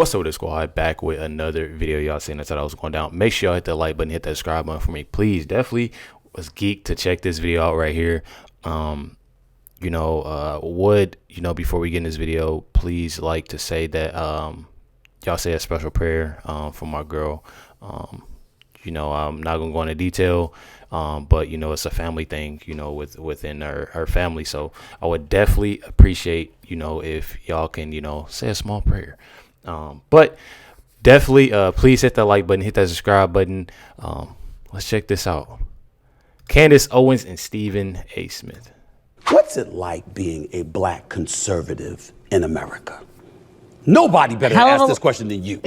What's up with the squad? Back with another video. Y'all seen that I was going down. Make sure y'all hit that like button, hit that subscribe button for me, please. Definitely was geeked to check this video out right here. Before we get in this video, please like to say that y'all say a special prayer for my girl. I'm not gonna go into detail, but it's a family thing, within her family. So I would definitely appreciate, if y'all can, say a small prayer. But definitely, please hit that like button, hit that subscribe button. Let's check this out. Candace Owens and Stephen A. Smith. What's it like being a black conservative in America? Nobody better ask this question than you.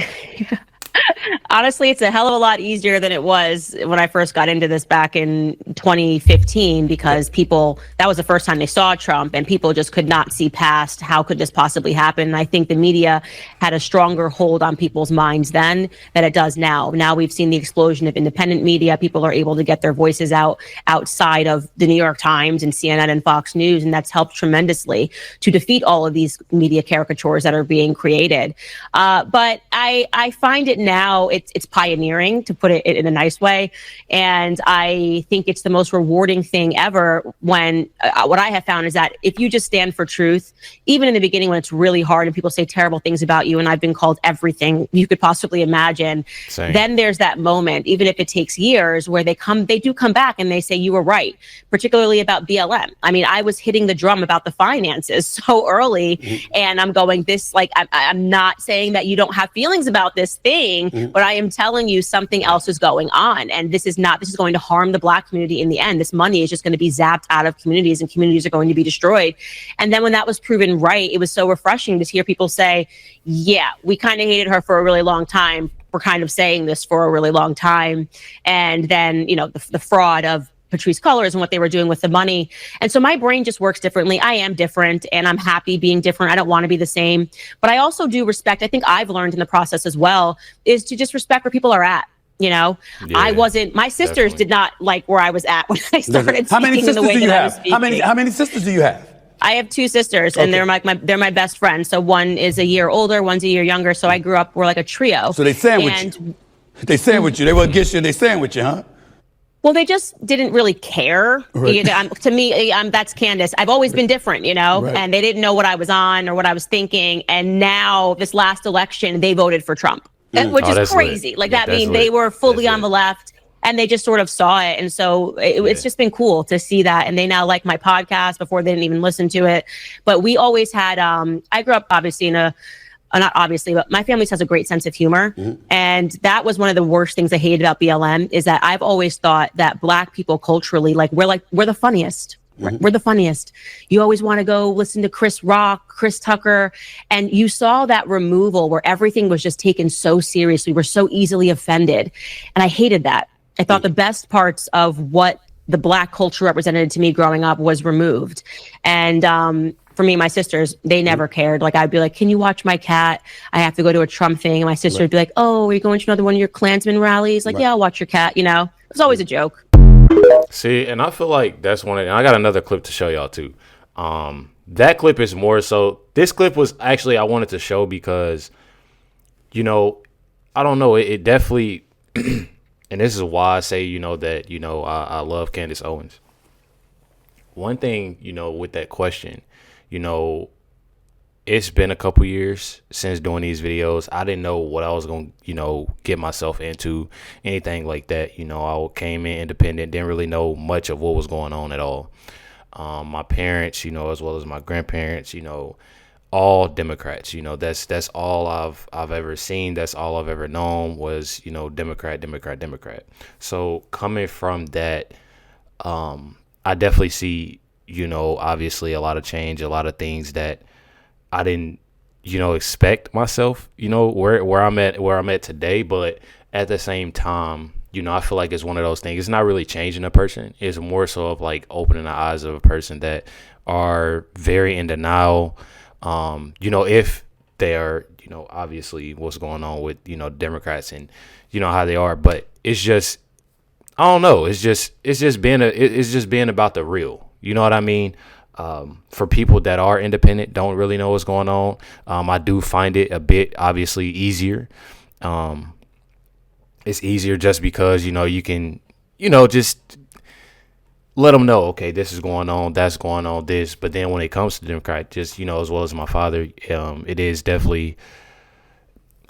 Honestly, it's a hell of a lot easier than it was when I first got into this back in 2015, because that was the first time they saw Trump, and people just could not see past how could this possibly happen. And I think the media had a stronger hold on people's minds then than it does now. Now we've seen the explosion of independent media. People are able to get their voices out outside of the New York Times and CNN and Fox News, and that's helped tremendously to defeat all of these media caricatures that are being created. But I find it now, it's pioneering, to put it in a nice way. And I think it's the most rewarding thing ever when what I have found is that if you just stand for truth, even in the beginning when it's really hard and people say terrible things about you, and I've been called everything you could possibly imagine, then there's that moment, even if it takes years, where they do come back and they say you were right, particularly about BLM. I mean, I was hitting the drum about the finances so early, and I'm going, I'm not saying that you don't have feelings about this thing, but I am telling you something else is going on, and this is going to harm the black community in the end. This money is just going to be zapped out of communities, and communities are going to be destroyed. And then when that was proven right, it was so refreshing to hear people say, yeah, we kind of hated her for a really long time. We're kind of saying this for a really long time. And then, the fraud of Patrice Cullors and what they were doing with the money. And so my brain just works differently. I am different, and I'm happy being different. I don't want to be the same, but I also do respect. I think I've learned in the process as well, is to just respect where people are at. My sisters did not like where I was at when I started speaking in the way that I was speaking. How many sisters do you have? I have two sisters, and they're my best friends. So one is a year older, one's a year younger. So we're like a trio. So they sandwich you. They sandwich you. They won't get you. They sandwich you, huh? Well, they just didn't really care. Right. To me, that's Candace. I've always been different, right. And they didn't know what I was on or what I was thinking. And now this last election, they voted for Trump, which is crazy. Lit. That means they were fully on the left, and they just sort of saw it. And so it's just been cool to see that. And they now like my podcast. Before they didn't even listen to it. But we always had, I grew up obviously not obviously, but my family has a great sense of humor. And that was one of the worst things I hated about BLM, is that I've always thought that black people culturally, we're the funniest. We're the funniest. You always want to go listen to Chris Rock, Chris Tucker. And you saw that removal where everything was just taken so seriously. We're so easily offended. And I hated that. I thought the best parts of what the black culture represented to me growing up was removed. And, for me, my sisters, they never cared. I'd be like, can you watch my cat? I have to go to a Trump thing. And my sister would be like, oh, are you going to another one of your Klansman rallies? Yeah, I'll watch your cat. It was always a joke. See, and I feel like that's and I got another clip to show y'all too. That clip is more so, this clip was actually, I wanted to show because, I don't know, it definitely, and this is why I say, that, I love Candace Owens. One thing, with that question, it's been a couple years since doing these videos. I didn't know what I was going to, get myself into, anything like that. I came in independent, didn't really know much of what was going on at all. My parents, as well as my grandparents, all Democrats. That's all I've ever seen. That's all I've ever known was, Democrat. So coming from that, I definitely see, obviously a lot of change, a lot of things that I didn't, expect myself, where I'm at today. But at the same time, I feel like it's one of those things. It's not really changing a person. It's more so of opening the eyes of a person that are very in denial. If they are, obviously what's going on with, Democrats and, how they are. But it's just, I don't know. It's just being about the real. You know what I mean? For people that are independent, don't really know what's going on, I do find it a bit obviously easier. It's easier just because, you can, just let them know, okay, this is going on, that's going on, this. But then when it comes to Democrat, just, as well as my father, it is definitely,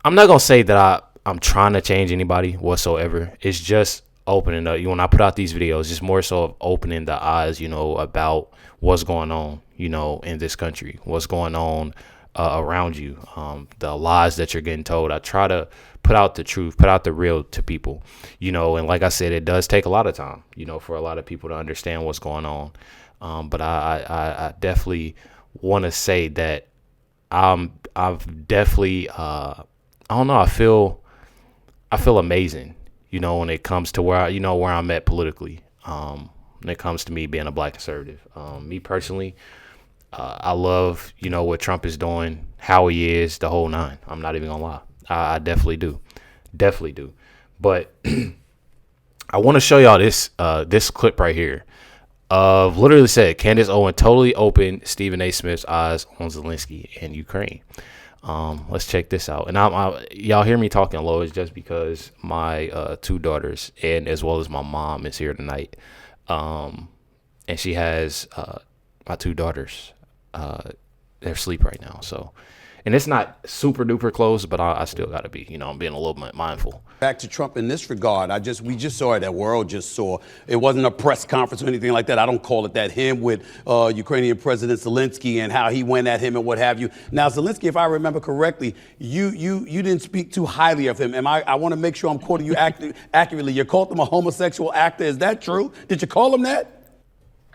I'm not going to say that I'm trying to change anybody whatsoever. It's just opening up. When I put out these videos, it's more so of opening the eyes, about what's going on, in this country, what's going on around you, the lies that you're getting told. I try to put out the truth, put out the real to people, and like I said, it does take a lot of time, for a lot of people to understand what's going on. But I definitely want to say that I've definitely, I don't know, I feel amazing, when it comes to where where I'm at politically, when it comes to me being a black conservative. Me personally, I love, what Trump is doing, how he is, the whole nine. I'm not even gonna lie. I definitely do. But I want to show y'all this clip right here of literally said Candace Owens totally opened Stephen A. Smith's eyes on Zelensky and Ukraine. Let's check this out. And y'all hear me talking low is just because my two daughters and as well as my mom is here tonight. And she has my two daughters. They're asleep right now. So, and it's not super duper close, but I still got to be, I'm being a little bit mindful. Back to Trump in this regard, we just saw it, that world just saw. It wasn't a press conference or anything like that. I don't call it that. Him with Ukrainian President Zelensky and how he went at him and what have you. Now, Zelensky, if I remember correctly, you didn't speak too highly of him. I want to make sure I'm quoting you accurately. You called him a homosexual actor. Is that true? Did you call him that?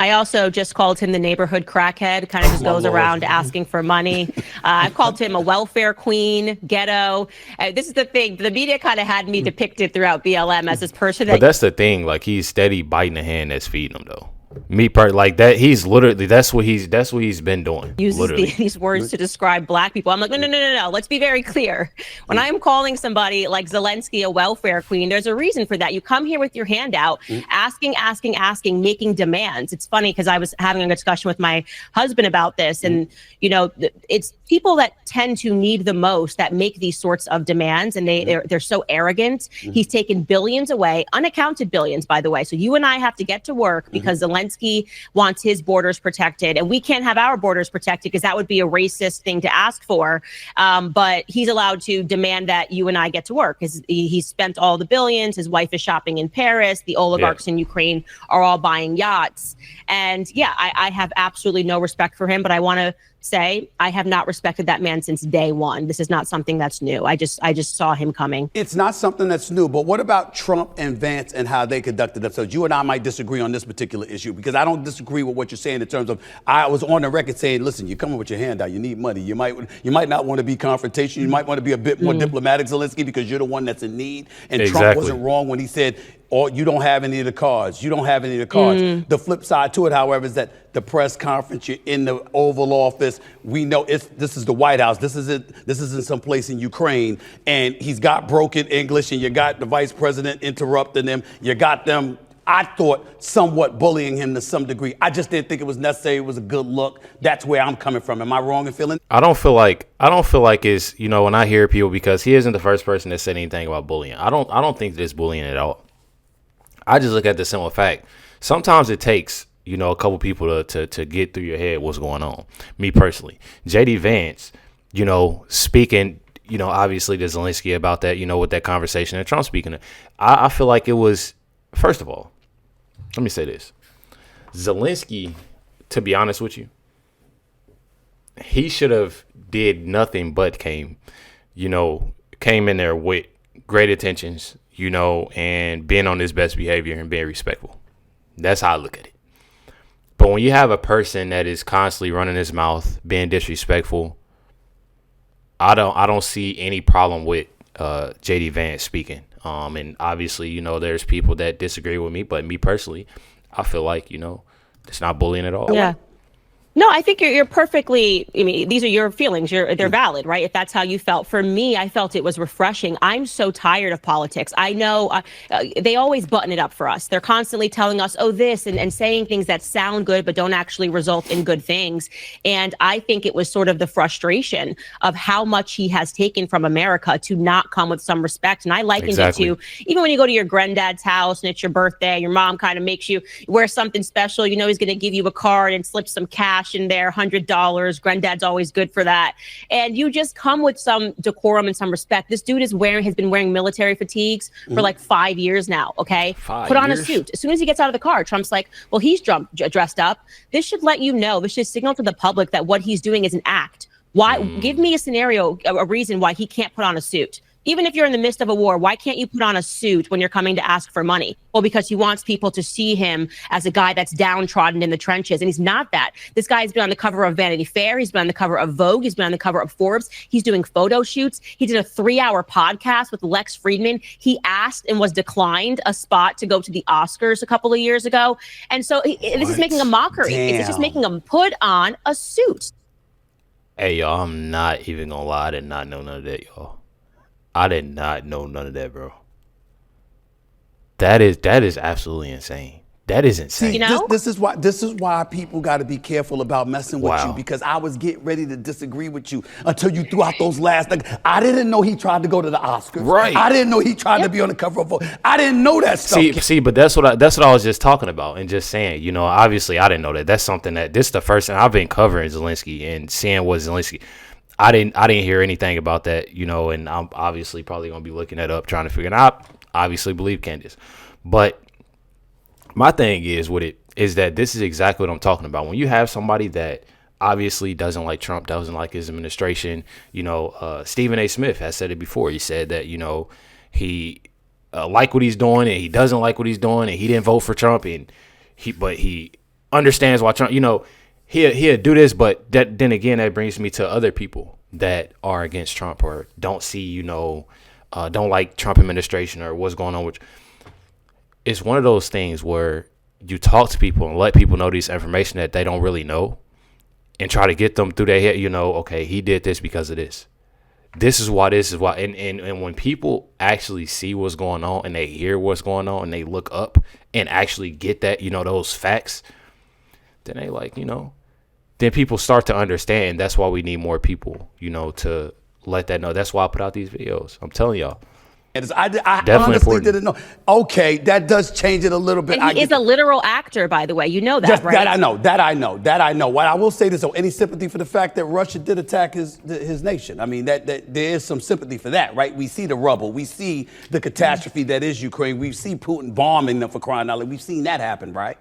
I also just called him the neighborhood crackhead, kind of just goes around asking for money. I've called him a welfare queen, ghetto. This is the thing. The media kind of had me depicted throughout BLM as this person that... But that's the thing. Like, he's steady biting the hand that's feeding him, though. Like that, he's literally, that's what he's been doing. Uses these words to describe black people. I'm like, no. Let's be very clear. When I'm calling somebody like Zelensky a welfare queen, there's a reason for that. You come here with your hand out, asking, making demands. It's funny because I was having a discussion with my husband about this, and it's people that tend to need the most that make these sorts of demands, and they're so arrogant. He's taken billions away, unaccounted billions, by the way. So you and I have to get to work because Zelensky wants his borders protected, and we can't have our borders protected because that would be a racist thing to ask for. But he's allowed to demand that you and I get to work because he's spent all the billions. His wife is shopping in Paris. The oligarchs in Ukraine are all buying yachts. And I have absolutely no respect for him, but I want to say I have not respected that man since day one. This is not something that's new. I just saw him coming. It's not something that's new, but what about Trump and Vance and how they conducted themselves? You and I might disagree on this particular issue because I don't disagree with what you're saying in terms of, I was on the record saying, listen, you're coming with your hand out, you need money. You might not want to be confrontational. You might want to be a bit more diplomatic, Zelensky, because you're the one that's in need. And Trump wasn't wrong when he said, you don't have any of the cards. You don't have any of the cards. The flip side to it, however, is that the press conference, you're in the Oval Office. We know this is the White House. This isn't someplace in Ukraine. And he's got broken English, and you got the vice president interrupting him. You got them, I thought, somewhat bullying him to some degree. I just didn't think it was necessary. It was a good look. That's where I'm coming from. Am I wrong in feeling? I don't feel like it's, when I hear people, because he isn't the first person that said anything about bullying. I don't think there's bullying at all. I just look at the simple fact. Sometimes it takes, a couple people to get through your head what's going on. Me personally, JD Vance, speaking, obviously to Zelensky about that, with that conversation and Trump speaking. I feel like it was, first of all, let me say this. Zelensky, to be honest with you, he should have did nothing but came in there with great intentions, and being on his best behavior and being respectful. That's how I look at it. But when you have a person that is constantly running his mouth, being disrespectful, I don't see any problem with JD Vance speaking. And obviously, there's people that disagree with me, but me personally, I feel like, it's not bullying at all. Yeah. No, I think you're perfectly, I mean, these are your feelings. They're valid, right? If that's how you felt. For me, I felt it was refreshing. I'm so tired of politics. I know they always button it up for us. They're constantly telling us, oh, this, and saying things that sound good, but don't actually result in good things. And I think it was sort of the frustration of how much he has taken from America to not come with some respect. And I likened it to, even when you go to your granddad's house and it's your birthday, your mom kind of makes you wear something special. You know, he's going to give you a card and slip some cash in there, $100. Granddad's always good for that. And you just come with some decorum and some respect. This dude has been wearing military fatigues for like 5 years now. Okay. Put on a suit. As soon as he gets out of the car, Trump's like, well, he's dressed up. This should let you know, this should signal to the public that what he's doing is an act. Why? Give me a scenario, a reason why he can't put on a suit. Even if you're in the midst of a war, why can't you put on a suit when you're coming to ask for money? Well, because he wants people to see him as a guy that's downtrodden in the trenches. And he's not that. This guy's been on the cover of Vanity Fair. He's been on the cover of Vogue. He's been on the cover of Forbes. He's doing photo shoots. He did a 3-hour podcast with Lex Friedman. He asked and was declined a spot to go to the Oscars a couple of years ago. And so this is making a mockery. It's just making him put on a suit. Hey, y'all, I'm not even gonna lie. I did not know none of that, y'all. I did not know none of that, bro. That is absolutely insane. That is insane. You know? This is why people got to be careful about messing with you, because I was getting ready to disagree with you until you threw out those last. I didn't know he tried to go to the Oscars. Right. I didn't know he tried to be on the cover of Vogue. I didn't know that stuff. See, but that's what I was just talking about and just saying. You know, obviously I didn't know that. That's something that this is the first time I've been covering Zelensky and seeing what Zelensky. I didn't hear anything about that, you know, and I'm obviously probably going to be looking that up, trying to figure it out. Obviously believe Candace. But my thing is with it is that this is exactly what I'm talking about. When you have somebody that obviously doesn't like Trump, doesn't like his administration, you know, Stephen A. Smith has said it before. He said that, you know, he like what he's doing and he doesn't like what he's doing and he didn't vote for Trump but he understands why Trump, you know, he'll do this, but then again, that brings me to other people that are against Trump or don't see, you know, don't like Trump administration or what's going on with. It's one of those things where you talk to people and let people know this information that they don't really know and try to get them through their head, you know, okay, he did this because of this. This is why. And when people actually see what's going on and they hear what's going on and they look up and actually get that, you know, those facts, then they like, you know, then people start to understand. That's why we need more people, you know, to let that know. That's why I put out these videos. I'm telling y'all. I honestly didn't know. Okay, that does change it a little bit. And he is a literal actor, by the way. You know that, right? That I know. What I will say this, though, any sympathy for the fact that Russia did attack his nation? I mean, that there is some sympathy for that, right? We see the rubble. We see the catastrophe that is Ukraine. We see Putin bombing them, for crying out loud. We've seen that happen, right?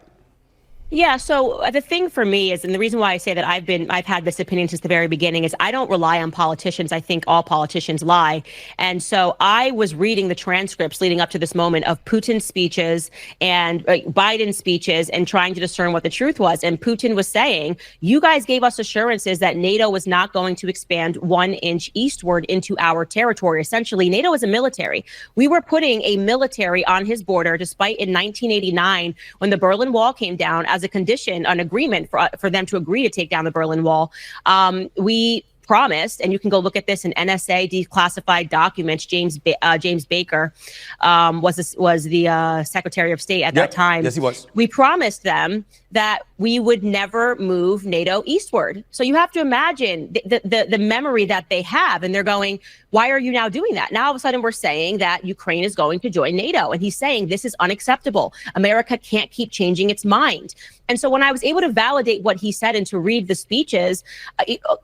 Yeah. So the thing for me is, and the reason why I say that I've had this opinion since the very beginning is I don't rely on politicians. I think all politicians lie. And so I was reading the transcripts leading up to this moment of Putin's speeches and Biden's speeches and trying to discern what the truth was. And Putin was saying, you guys gave us assurances that NATO was not going to expand 1 inch eastward into our territory. Essentially, NATO is a military. We were putting a military on his border, despite in 1989, when the Berlin Wall came down, as a condition, an agreement for them to agree to take down the Berlin Wall. We promised, and you can go look at this in NSA declassified documents. James Baker was the Secretary of State at that time. Yes, he was. We promised them that we would never move NATO eastward. So you have to imagine the memory that they have, and they're going, why are you now doing that? Now all of a sudden we're saying that Ukraine is going to join NATO, and he's saying this is unacceptable. America can't keep changing its mind. And so when I was able to validate what he said and to read the speeches,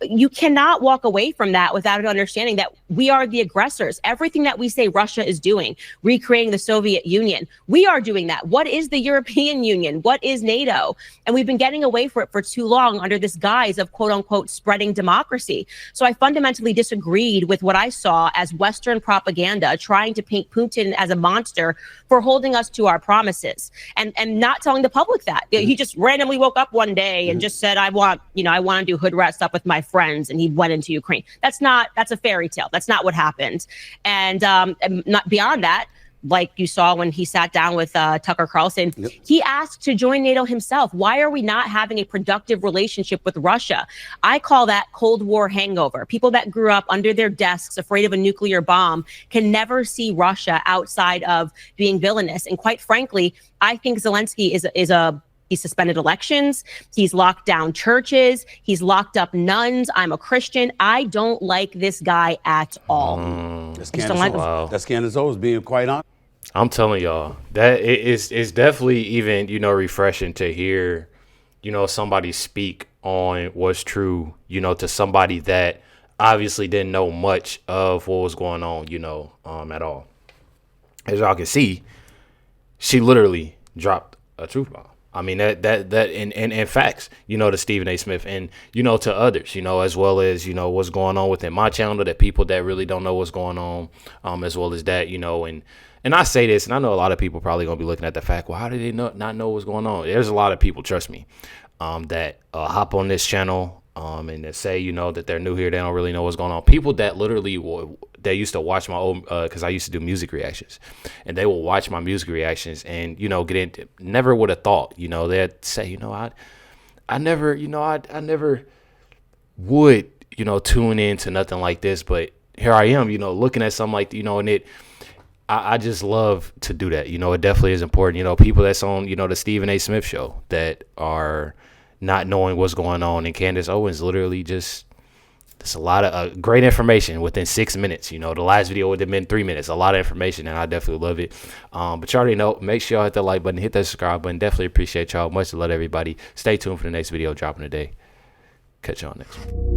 you cannot walk away from that without an understanding that we are the aggressors. Everything that we say Russia is doing, recreating the Soviet Union, we are doing that. What is the European Union? What is NATO? And we've been getting away from it for too long under this guise of, quote unquote, spreading democracy. So I fundamentally disagreed with what I saw as Western propaganda trying to paint Putin as a monster for holding us to our promises and not telling the public that. He just randomly woke up one day and just said, I want to do hood rat stuff with my friends. And he went into Ukraine. That's a fairy tale. That's not what happened. And not beyond that, like you saw when he sat down with Tucker Carlson, he asked to join NATO himself. Why are we not having a productive relationship with Russia? I call that Cold War hangover. People that grew up under their desks afraid of a nuclear bomb can never see Russia outside of being villainous. And quite frankly, I think Zelensky he's suspended elections. He's locked down churches. He's locked up nuns. I'm a Christian. I don't like this guy at all. That's Candace Owens being quite honest. I'm telling y'all that it's definitely even, refreshing to hear, somebody speak on what's true, to somebody that obviously didn't know much of what was going on, at all. As y'all can see, she literally dropped a truth bomb. I mean, that and facts, to Stephen A. Smith and, to others, as well as, what's going on within my channel, that people that really don't know what's going on, as well as that, and I say this, and I know a lot of people probably going to be looking at the fact, well, how did they not know what's going on? There's a lot of people, trust me, that hop on this channel and that say, that they're new here, they don't really know what's going on. People that literally they used to watch my old, because I used to do music reactions, and they will watch my music reactions and, get into, never would have thought, they'd say, I never would, tune in to nothing like this, but here I am, looking at something like, and I just love to do that. It definitely is important. People that's on, the Stephen A. Smith show that are not knowing what's going on, and Candace Owens literally just, it's a lot of great information within 6 minutes. The last video would have been 3 minutes. A lot of information, and I definitely love it. But you already know, make sure y'all hit that like button, hit that subscribe button. Definitely appreciate y'all. Much love, everybody. Stay tuned for the next video dropping today. Catch y'all next one.